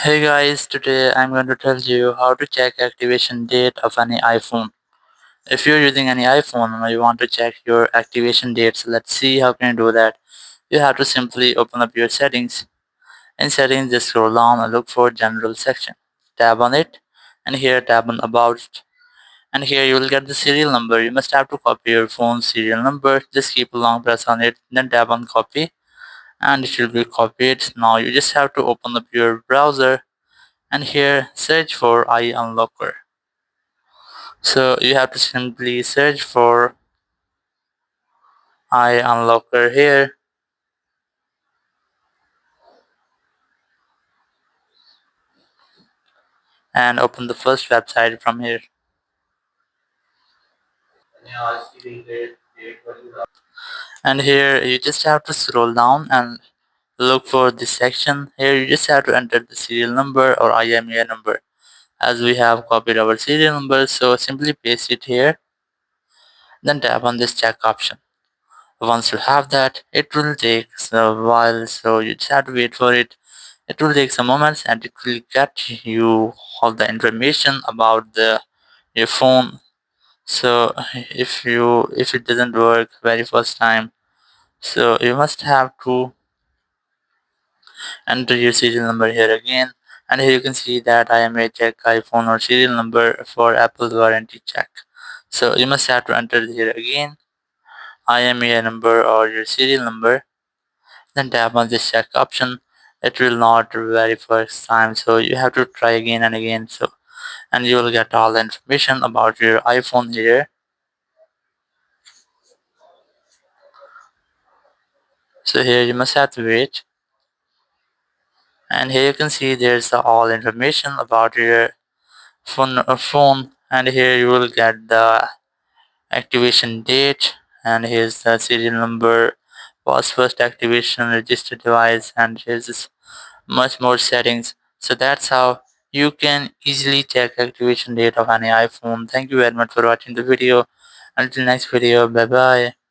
Hey guys, today I'm going to tell you how to check activation date of any iPhone. If you're using any iPhone and you want to check your activation dates, let's see how can you do that. You have to simply open up your settings. In settings, just scroll down and look for general section. Tap on it and here tap on about and here you will get the serial number. You must have to copy your phone's serial number. Just keep a long press on it, then tap on copy and it will be copied. Now you just have to open up your browser and here search for iUnlocker. So you have to simply search for iUnlocker here and open the first website from here. And here you just have to scroll down and look for this section. Here you just have to enter the serial number or IMEI number. As we have copied our serial number, so simply paste it here. Then tap on this check option. Once you have that, it will take a while, so you just have to wait for it. It will take some moments and it will get you all the information about your phone. So if it doesn't work very first time, so you must have to enter your serial number here again. And here you can see that I am a check iPhone or serial number for Apple warranty check. So you must have to enter here again IMEI number or your serial number. Then tap on this check option. It will not very first time, so you have to try again and again. So and you will get all the information about your iPhone here. So here you must have to wait. And here you can see there's all information about your phone. And here you will get the activation date. And here's the serial number, was first activation, registered device, and here's this much more settings. So that's how you can easily check activation date of any iPhone. Thank you very much for watching the video. Until next video, bye bye.